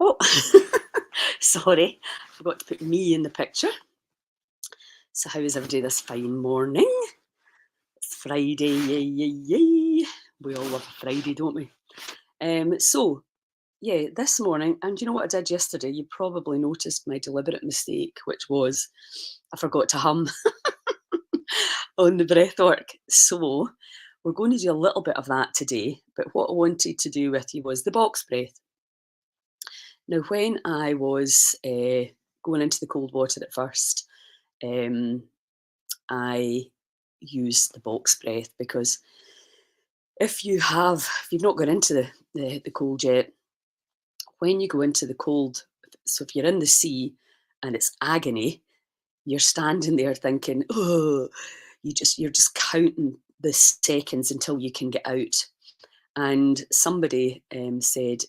Oh, sorry, forgot to put me in the picture. So how is everybody this fine morning? It's Friday, yay, yay, yay. We all love a Friday, don't we? So, yeah, this morning, and you know what I did yesterday? You probably noticed my deliberate mistake, which was I forgot to hum on the breath work. So, we're going to do a little bit of that today, but what I wanted to do with you was the box breath. Now, when I was going into the cold water at first, I used the box breath because if you've not gone into the cold yet, when you go into the cold, so if you're in the sea and it's agony, you're standing there thinking, oh, you're just counting the seconds until you can get out. And somebody said,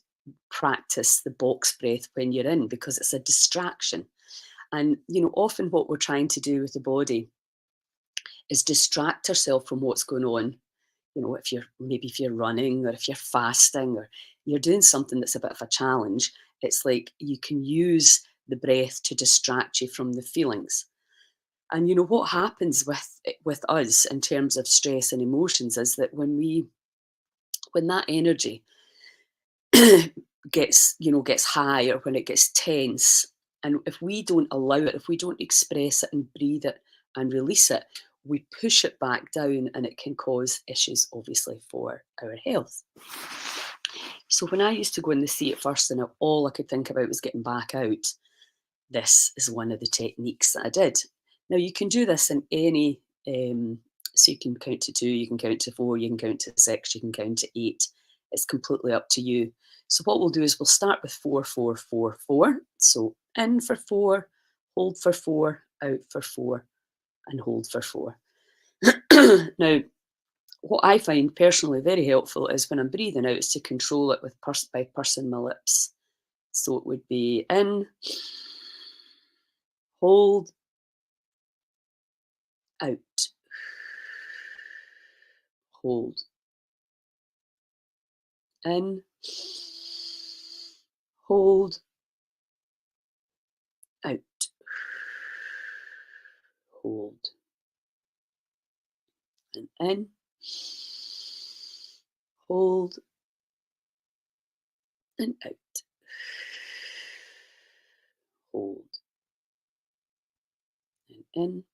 practice the box breath when you're in because it's a distraction. And often what we're trying to do with the body is distract ourselves from what's going on. If you're running or if you're fasting or you're doing something that's a bit of a challenge, it's like you can use the breath to distract you from the feelings. And what happens with us in terms of stress and emotions is that when that energy gets high or when it gets tense, and if we don't allow it, if we don't express it and breathe it and release it, we push it back down and it can cause issues obviously for our health. So when I used to go in the sea at first and all I could think about was getting back out, this is one of the techniques that I did. Now you can do this in any so you can count to 2, you can count to 4, you can count to 6, you can count to 8. It's completely up to you. So what we'll do is we'll start with 4, 4, 4, 4. So in for 4, hold for 4, out for 4, and hold for 4. Now, what I find personally very helpful is when I'm breathing out is to control it by pursing my lips. So it would be in, hold, out, hold, in, hold, out, hold, and in, hold, and out, hold, and in,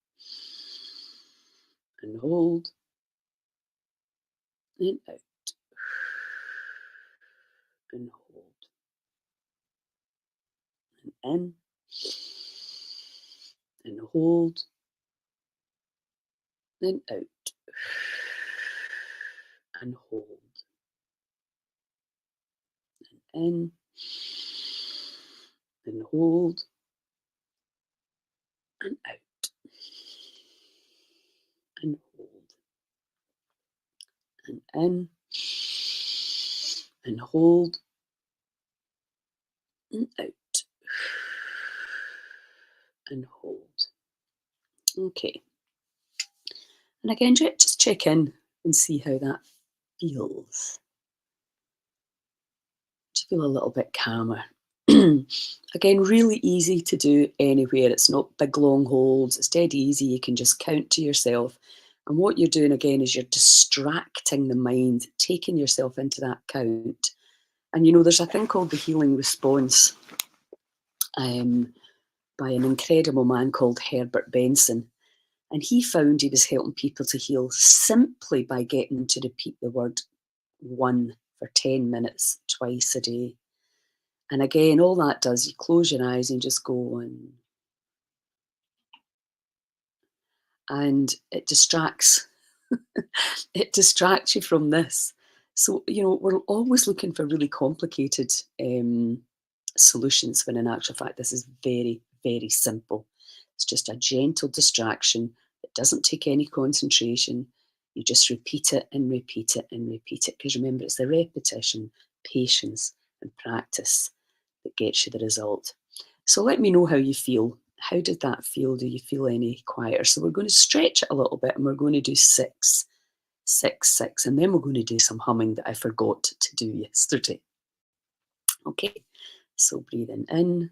and hold, and out, and hold, and in, and hold, and out, and hold, and in, and hold, and out, and hold, and in, and hold, and out, and hold. Okay. And again, just check in and see how that feels. Do you feel a little bit calmer? Again, really easy to do anywhere. It's not big long holds. It's dead easy. You can just count to yourself. And what you're doing again is you're distracting the mind, taking yourself into that count. And there's a thing called the healing response by an incredible man called Herbert Benson. And he found he was helping people to heal simply by getting them to repeat the word 1 for 10 minutes twice a day. And again, all that does, you close your eyes and just go 1. And it distracts. It distracts you from this. So, we're always looking for really complicated solutions when in actual fact, this is very, very simple. It's just a gentle distraction. It doesn't take any concentration. You just repeat it and repeat it and repeat it. Because remember, it's the repetition, patience, and practice that gets you the result. So let me know how you feel. How did that feel? Do you feel any quieter? So we're going to stretch it a little bit and we're going to do 6, 6, 6. And then we're going to do some humming that I forgot to do yesterday. Okay, So breathing in,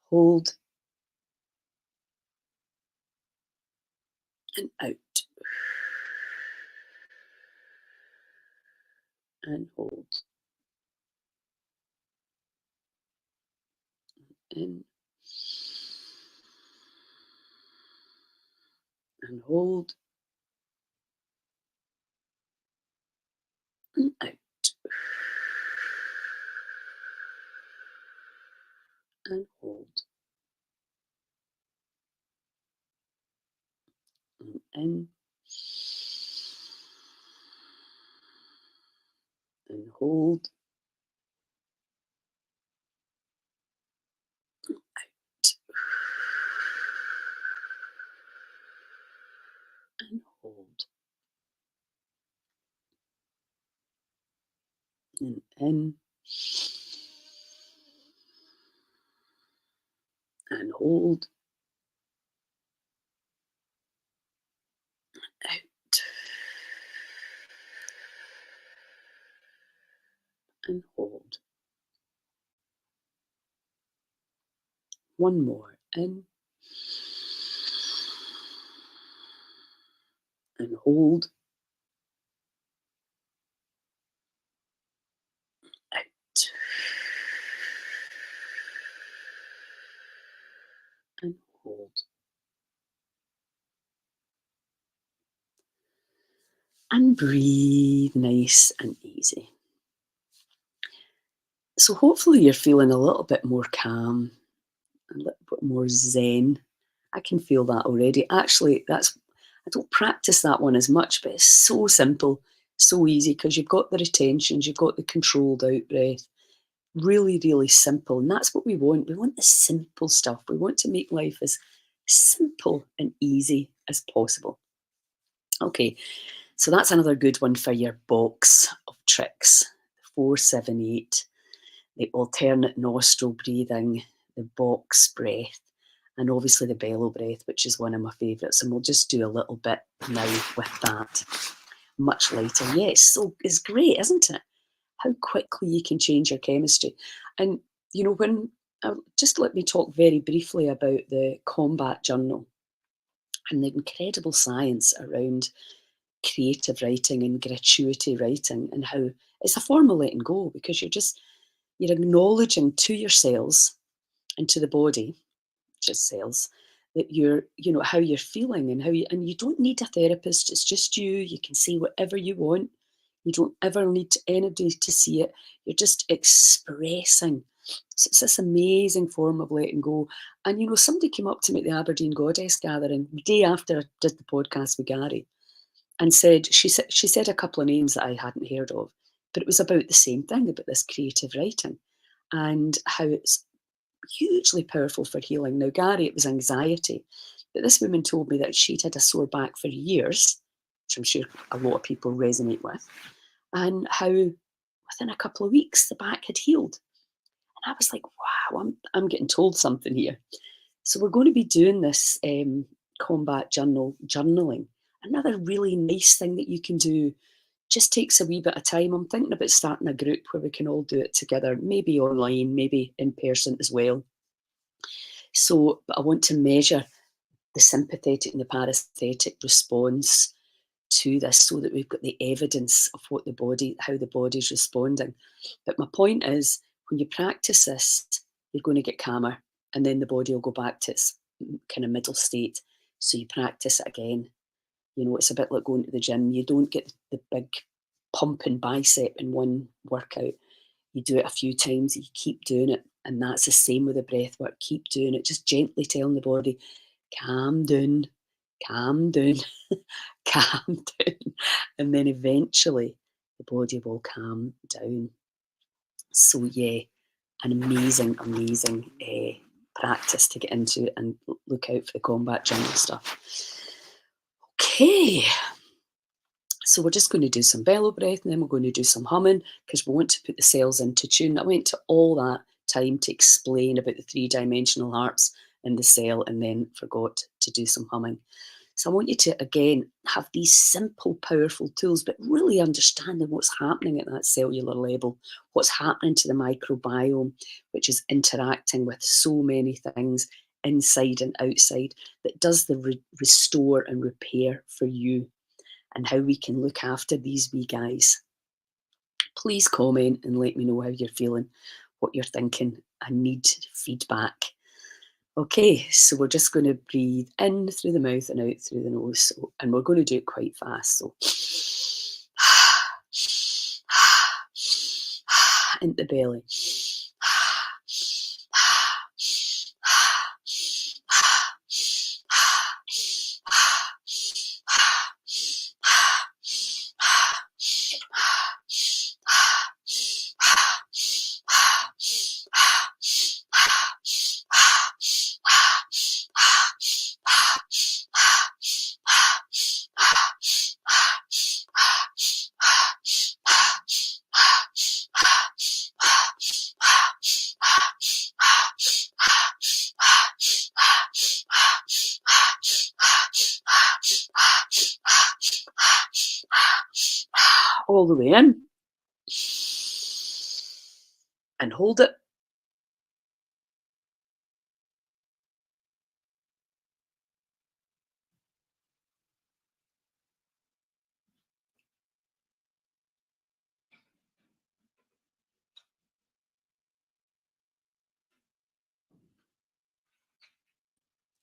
hold, and out. And hold. In and hold. And out. And hold. And in. And hold. Out. And hold. And in. And hold. Out. And hold. One more. In. And hold. Out. And hold. And breathe nice and easy. So hopefully you're feeling a little bit more calm, a little bit more zen. I can feel that already. Actually, I don't practice that one as much, but it's so simple, so easy because you've got the retentions, you've got the controlled out breath. Really, really simple. And that's what we want. We want the simple stuff. We want to make life as simple and easy as possible. Okay, so that's another good one for your box of tricks. 478, the alternate nostril breathing, the box breath, and obviously the bellow breath, which is one of my favourites. And we'll just do a little bit now with that much later. Yes, so it's great, isn't it? How quickly you can change your chemistry. And, you know, just let me talk very briefly about the Combat Journal and the incredible science around creative writing and gratuity writing, and how it's a form of letting go, because you're acknowledging to your cells and to the body, just cells, that how you're feeling, and and you don't need a therapist. It's just you can say whatever you want. You don't ever need anybody to see it. You're just expressing. So it's this amazing form of letting go. And somebody came up to me at the Aberdeen Goddess Gathering the day after I did the podcast with Gary, and she said a couple of names that I hadn't heard of, but it was about the same thing, about this creative writing and how it's hugely powerful for healing. Now, Gary, it was anxiety, but this woman told me that she'd had a sore back for years, which I'm sure a lot of people resonate with, and how within a couple of weeks the back had healed. And I was like, wow, I'm getting told something here. So we're going to be doing this combat journaling. Another really nice thing that you can do, just takes a wee bit of time. I'm thinking about starting a group where we can all do it together, maybe online, maybe in person as well. So, but I want to measure the sympathetic and the parasympathetic response to this, so that we've got the evidence of how the body's responding. But my point is, when you practice this, you're going to get calmer, and then the body will go back to its kind of middle state. So you practice it again. It's a bit like going to the gym. You don't get the big pumping bicep in one workout. You do it a few times, you keep doing it. And that's the same with the breath work. Keep doing it, just gently telling the body, calm down, calm down, calm down. And then eventually the body will calm down. So, yeah, an amazing, amazing practice to get into, and look out for the Combat Journal stuff. Okay. So we're just going to do some bellow breath, and then we're going to do some humming, because we want to put the cells into tune. I went to all that time to explain about the three-dimensional hearts in the cell, and then forgot to do some humming. So I want you to, again, have these simple, powerful tools, but really understanding what's happening at that cellular level, what's happening to the microbiome, which is interacting with so many things inside and outside, that does the restore and repair for you, and how we can look after these wee guys. Please comment and let me know how you're feeling, what you're thinking. I need feedback. Okay, so we're just going to breathe in through the mouth and out through the nose. And we're going to do it quite fast. So into the belly. All the way in. And hold it.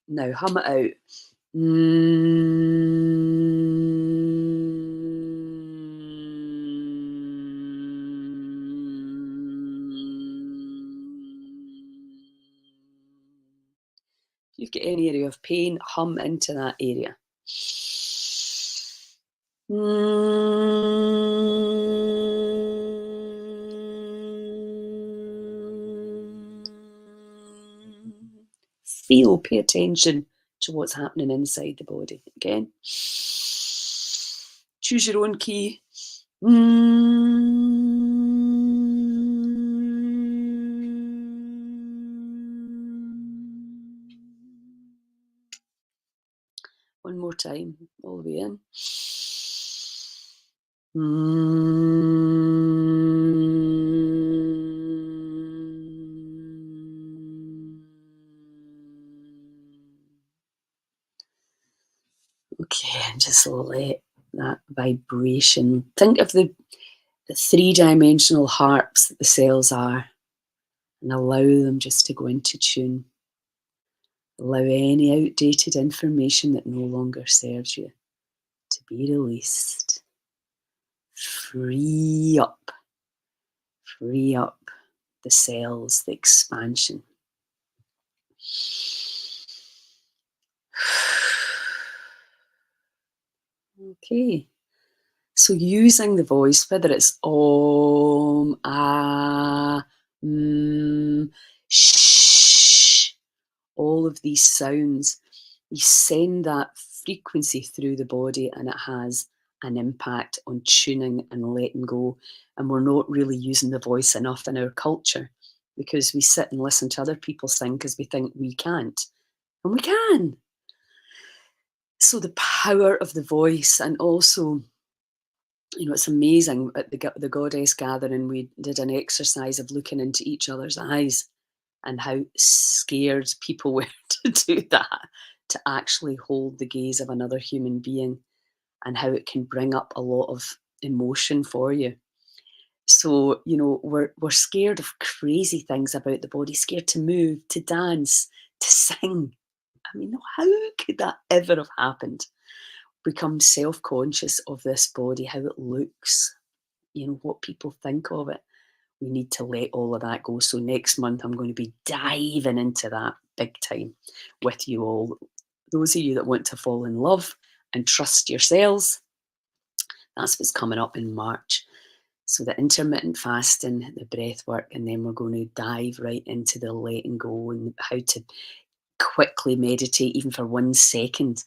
Now hum it out. If you've got any area of pain, hum into that area. Feel, pay attention to what's happening inside the body. Again, choose your own key. One more time, all the way in. Okay, and just let that vibration. Think of the three-dimensional harps that the cells are, and allow them just to go into tune. Allow any outdated information that no longer serves you to be released. Free up the cells, the expansion. Okay, so using the voice, whether it's om, ah, shh, all of these sounds, you send that frequency through the body and it has an impact on tuning and letting go. And we're not really using the voice enough in our culture, because we sit and listen to other people sing because we think we can't. And we can. So the power of the voice, and also, you know, it's amazing at the Goddess Gathering, we did an exercise of looking into each other's eyes, and how scared people were to do that, to actually hold the gaze of another human being, and how it can bring up a lot of emotion for you. So, you know, we're scared of crazy things about the body, scared to move, to dance, to sing. I mean, how could that ever have happened? Become self-conscious of this body, how it looks, you know, what people think of it. We need to let all of that go. So next month, I'm going to be diving into that big time with you all. Those of you that want to fall in love and trust yourselves, that's what's coming up in March. So the intermittent fasting, the breath work, and then we're going to dive right into the letting go and how to quickly meditate, even for 1 second.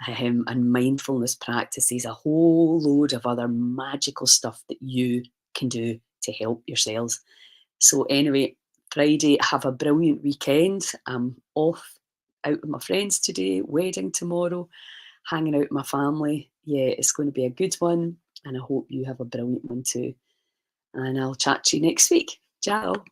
And mindfulness practices, a whole load of other magical stuff that you can do to help yourselves. So anyway, Friday, have a brilliant weekend. I'm off out with my friends today, wedding tomorrow. hanging out with my family. Yeah, it's going to be a good one, and I hope you have a brilliant one too. And I'll chat to you next week. Ciao.